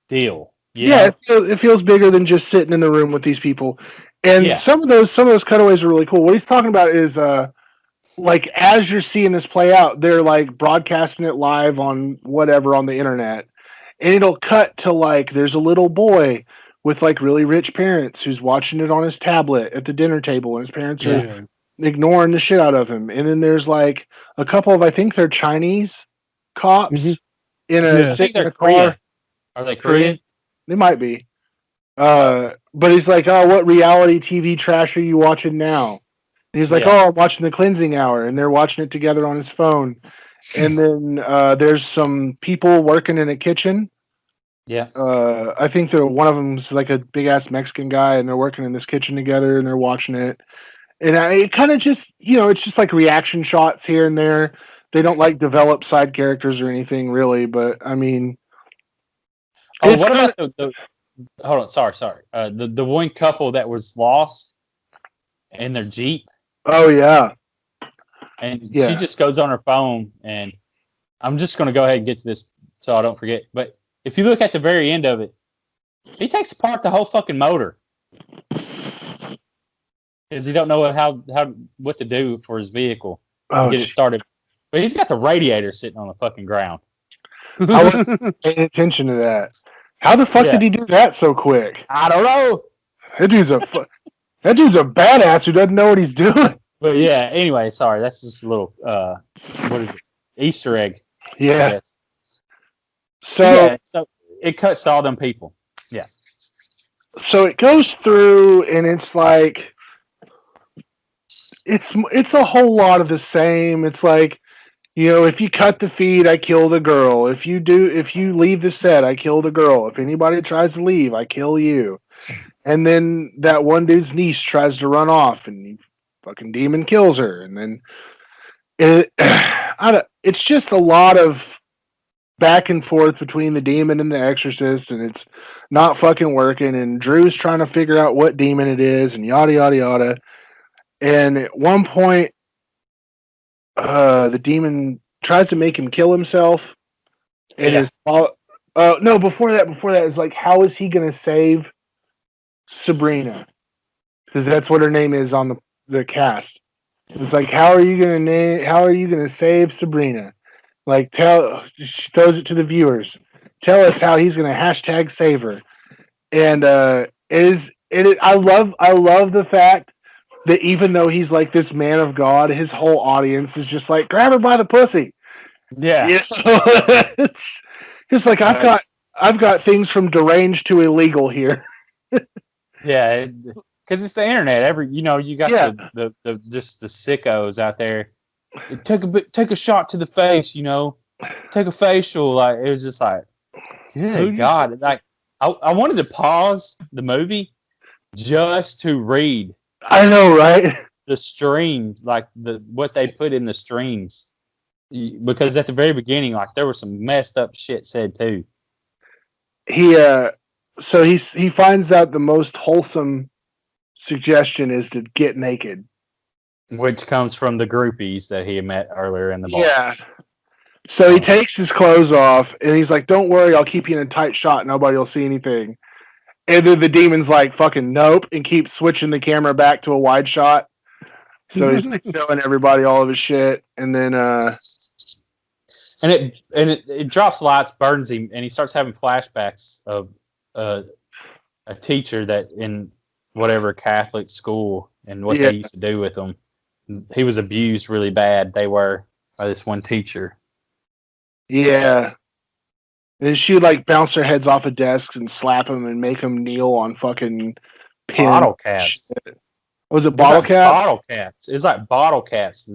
deal. Yeah, it feels bigger than just sitting in the room with these people. And some of those cutaways are really cool. What he's talking about is like as you're seeing this play out, they're like broadcasting it live on whatever on the internet. And it'll cut to like there's a little boy with like really rich parents who's watching it on his tablet at the dinner table, and his parents are ignoring the shit out of him. And then there's like a couple of, I think they're Chinese cops in a sitting in a car. Korean. Are they Korean? They might be. But he's like, oh, what reality TV trash are you watching now? And he's like, oh, I'm watching The Cleansing Hour, and they're watching it together on his phone. And then there's some people working in a kitchen. Yeah. I think one of them's like a big ass Mexican guy, and they're working in this kitchen together, and they're watching it. And it kind of just, it's just like reaction shots here and there. They don't like develop side characters or anything really, but I mean. Oh, what about the hold on, sorry. The one couple that was lost in their Jeep. Oh yeah. And she just goes on her phone, and I'm just going to go ahead and get to this so I don't forget. But if you look at the very end of it, he takes apart the whole fucking motor because he don't know what to do for his vehicle to get it started. But he's got the radiator sitting on the fucking ground. I wasn't paying attention to that. How the fuck did he do that so quick? I don't know. That dude's a badass who doesn't know what he's doing. But yeah, anyway, sorry. That's just a little what is it? Easter egg. Yeah. So it cuts to all them people. Yeah. So it goes through, and it's like it's a whole lot of the same. It's like, if you cut the feed, I kill the girl. If you leave the set, I kill the girl. If anybody tries to leave, I kill you. And then that one dude's niece tries to run off, and he fucking demon kills her. And then it's just a lot of back and forth between the demon and the exorcist, and it's not fucking working. And Drew's trying to figure out what demon it is, and yada yada yada. And at one point, the demon tries to make him kill himself, and before that is like, how is he gonna save Sabrina? Because that's what her name is on the cast. It's like, how are you gonna save Sabrina? Like, she throws it to the viewers. Tell us how he's gonna hashtag save her. And I love the fact that even though he's like this man of God, his whole audience is just like, grab her by the pussy. Yeah. It's like, I've got things from deranged to illegal here. Yeah, because it's the internet. You got the just the sickos out there. Take a shot to the face, take a facial. Like, it was just like, good God. Like, I wanted to pause the movie just to read. I know, right? The streams, like what they put in the streams, because at the very beginning, like, there was some messed up shit said too. So he finds out the most wholesome suggestion is to get naked, which comes from the groupies that he met earlier in the bar. Yeah. So he takes his clothes off, and he's like, "Don't worry, I'll keep you in a tight shot. Nobody will see anything." And then the demon's like, fucking nope, and keeps switching the camera back to a wide shot. So he's like showing everybody all of his shit. And then it drops lights, burns him, and he starts having flashbacks of a teacher that in whatever Catholic school and what they used to do with him. He was abused really bad. They were by this one teacher. Yeah. And she would like bounce their heads off of desks and slap them and make them kneel on fucking pins. Bottle caps. Was it bottle caps? Bottle caps. It's like bottle caps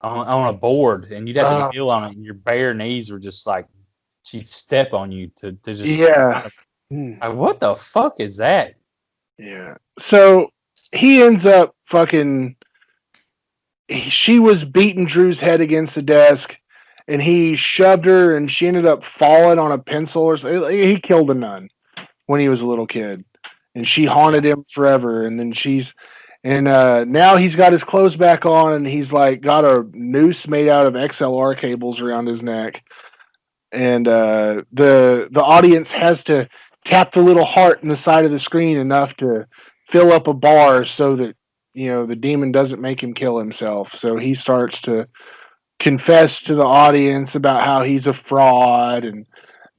on a board, and you'd have to kneel on it, and your bare knees were just like, she'd step on you to just. Yeah. Like, what the fuck is that? Yeah. So he ends up fucking. She was beating Drew's head against the desk, and he shoved her, and she ended up falling on a pencil or something. He killed a nun when he was a little kid, and she haunted him forever. And then And now he's got his clothes back on, and he's like got a noose made out of XLR cables around his neck. And the audience has to tap the little heart in the side of the screen enough to fill up a bar so that the demon doesn't make him kill himself. So he starts to confess to the audience about how he's a fraud and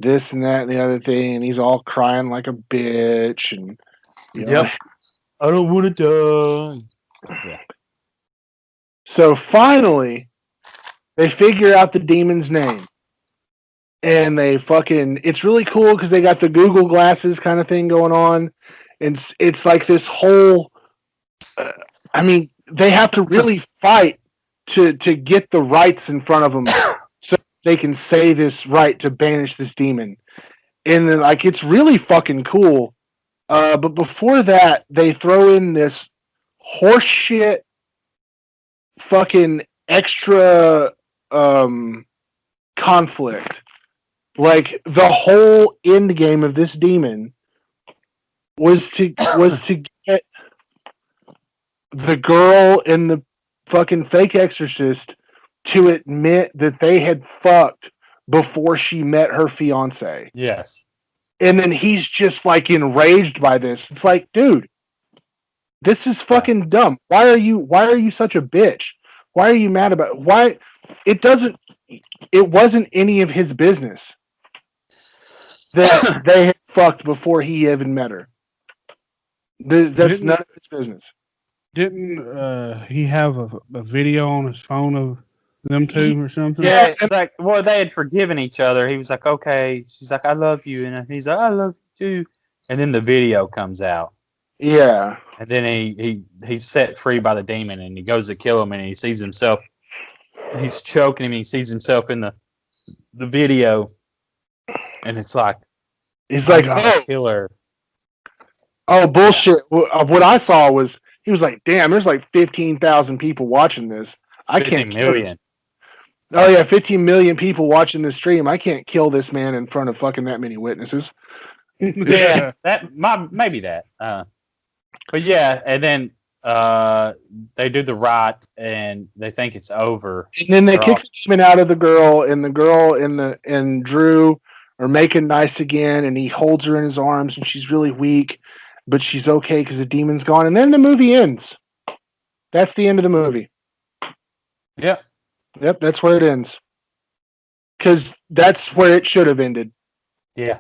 this and that and the other thing, and he's all crying like a bitch. And Yep. I don't want to die. Yeah. So finally, they figure out the demon's name. And it's really cool because they got the Google glasses kind of thing going on. And it's like this whole, they have to really fight to get the rights in front of them so they can say this right to banish this demon. And then, it's really fucking cool. But before that, they throw in this horseshit fucking extra conflict. Like, the whole end game of this demon was to get the girl and the fucking fake exorcist to admit that they had fucked before she met her fiance. Yes. And then he's just enraged by this. It's like, dude, this is fucking dumb. Why are you such a bitch? Why are you mad about it? Why it wasn't any of his business that they had fucked before he even met her. That's none of his business. Didn't he have a video on his phone of them two or something? Yeah, they had forgiven each other. He was like, okay. She's like, I love you. And he's like, I love you too. And then the video comes out. Yeah. And then he's set free by the demon, and he goes to kill him, and he sees himself. He's choking him, and he sees himself in the video. And it's like, he's like, oh, killer. Oh, bullshit. What I saw was, he was like, damn, there's 15,000 people watching this. I can't kill this. Oh, yeah, 15 million people watching this stream. I can't kill this man in front of fucking that many witnesses. Yeah, maybe that. But yeah, and then they do the rot, and they think it's over. And then they kick the demon out of the girl, and the girl and Drew are making nice again, and he holds her in his arms, and she's really weak, but she's okay because the demon's gone. And then the movie ends. That's the end of the movie. Yep. Yep, that's where it ends. Because that's where it should have ended. Yeah.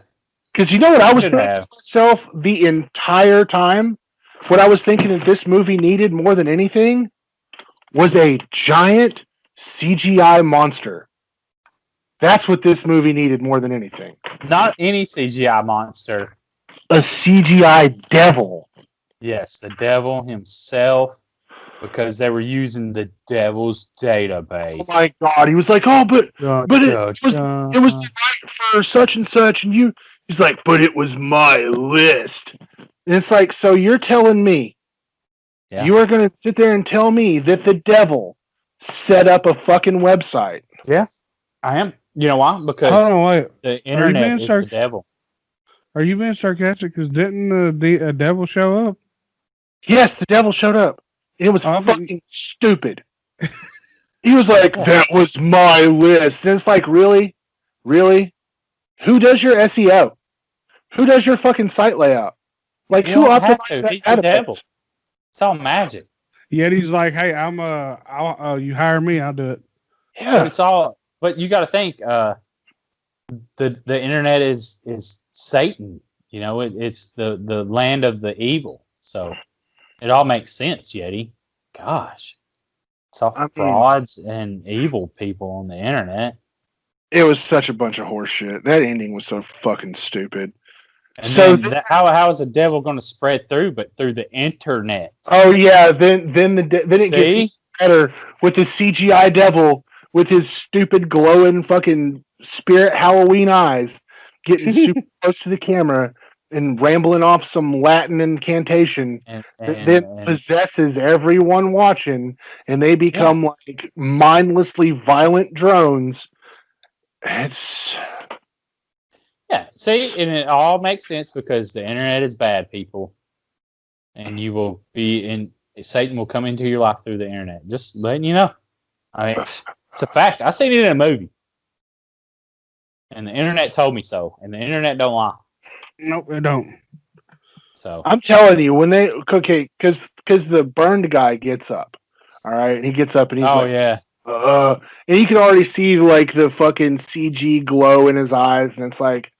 Because you know what I was thinking to myself the entire time? What I was thinking that this movie needed more than anything was a giant CGI monster. That's what this movie needed more than anything. Not any CGI monster. A CGI devil. Yes, the devil himself, because they were using the devil's database. Oh my god, he was like, oh, but it was right for such and such, and he's like, but it was my list. And it's like, so you're telling me, you are going to sit there and tell me that the devil set up a fucking website? Yeah, I am. You know why? Because the internet is the devil. Are you being sarcastic? Because didn't the devil show up? Yes, the devil showed up. It was fucking stupid. He was like, that was my list. And it's like, really? Really? Who does your SEO? Who does your fucking site layout? Like, who optimizes that? He's the devil. It's all magic. Yet he's like, hey, you hire me, I'll do it. Yeah. But you got to think, the internet is Satan. You know, it's the land of the evil. So it all makes sense, Yeti. Gosh. It's all frauds and evil people on the internet. It was such a bunch of horse shit. That ending was so fucking stupid. And so how is the devil going to spread through, but through the internet? Oh yeah, then it gets better with the CGI devil with his stupid glowing fucking spirit Halloween eyes, getting super close to the camera and rambling off some Latin incantation that then possesses everyone watching, and they become like mindlessly violent drones. Yeah, see, and it all makes sense because the internet is bad, people, and you will be Satan will come into your life through the internet. Just letting you know. I mean, it's a fact. I seen it in a movie, and the internet told me so. And the internet don't lie. Nope, it don't. So I'm telling you, when they because the burned guy gets up, all right, and he gets up and he's like, yeah, and you can already see like the fucking CG glow in his eyes, and it's like,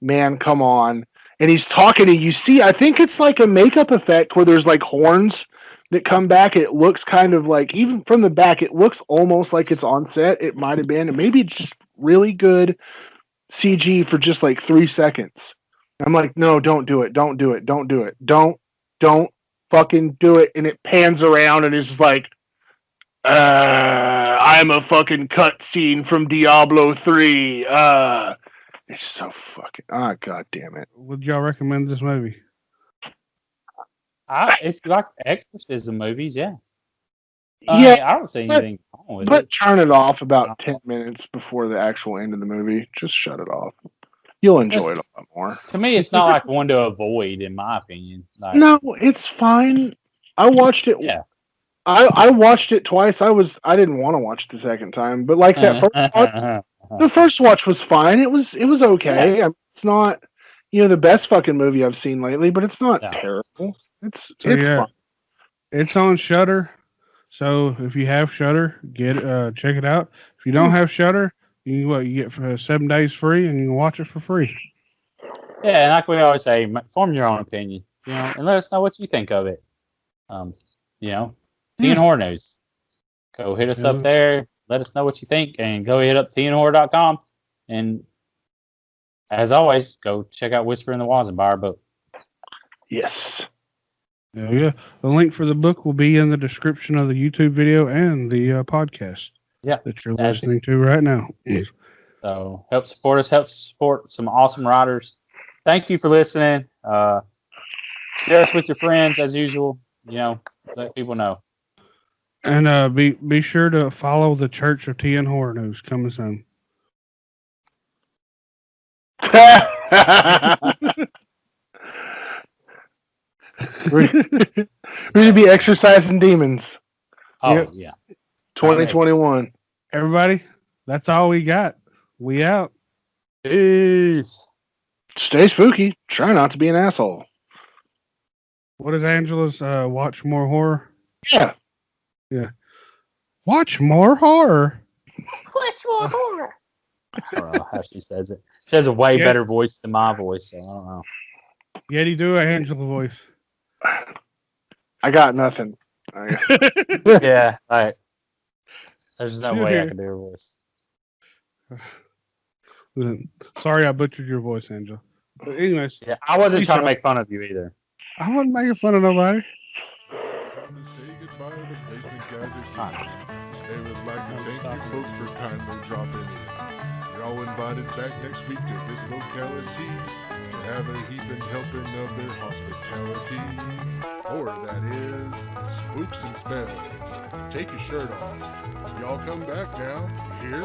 man, come on. And he's talking, and you see, I think it's like a makeup effect where there's like horns that come back. It looks kind of like, even from the back, it looks almost like it's on set. It might have been, and maybe it's just really good CG for just like 3 seconds. I'm like, no, don't do it. Don't do it. Don't do it. Don't fucking do it. And it pans around and it's like, I'm a fucking cutscene from Diablo 3. It's so fucking, god damn it. Would y'all recommend this movie? if you like exorcism movies, yeah. Yeah, I don't see anything wrong with but it. turn it off about 10 minutes before the actual end of the movie. Just shut it off. You'll enjoy it a lot more. To me, it's not like one to avoid, in my opinion. Like, No, it's fine. I watched it. Yeah. I watched it twice. I didn't want to watch it the second time, but like that first watch, the first watch was fine. It was okay. Yeah. It's not, the best fucking movie I've seen lately, but it's not terrible. It's fine. It's on Shudder. So if you have Shudder, check it out. If you don't have Shudder, you get for 7 days free, and you can watch it for free. Yeah, and like we always say, form your own opinion, and let us know what you think of it. Tea and Horror News. Go hit us up there. Let us know what you think, and go hit up teaandhorror.com. And as always, go check out Whisper in the Walls and buy our book. Yes. Yeah. The link for the book will be in the description of the YouTube video and the podcast. Yeah, that you're listening to right now. So help support us. Help support some awesome writers. Thank you for listening. Share us with your friends as usual. Let people know. And be sure to follow the Church of Tea and Horror News coming soon. We're going to be exorcising demons. Oh, yeah. 2021. Everybody, that's all we got. We out. Peace. Stay spooky. Try not to be an asshole. What is Angela's watch more horror? Yeah. Watch more horror. Watch more horror. I don't know how she says it. She has a way better voice than my voice, so I don't know. Yeti, do an Angela voice. I got nothing. Yeah, all right. There's no way I can do her voice. Sorry I butchered your voice, Angela. But anyways. Yeah, I wasn't trying to make fun of you either. I wasn't making fun of nobody. Time to say goodbye to the basement guys again. They would like to thank you folks for kindly dropping in. You're all invited back next week to this locality to have a heaping helping of their hospitality. Or that is, spooks and spells. Take your shirt off. Y'all come back now, you hear?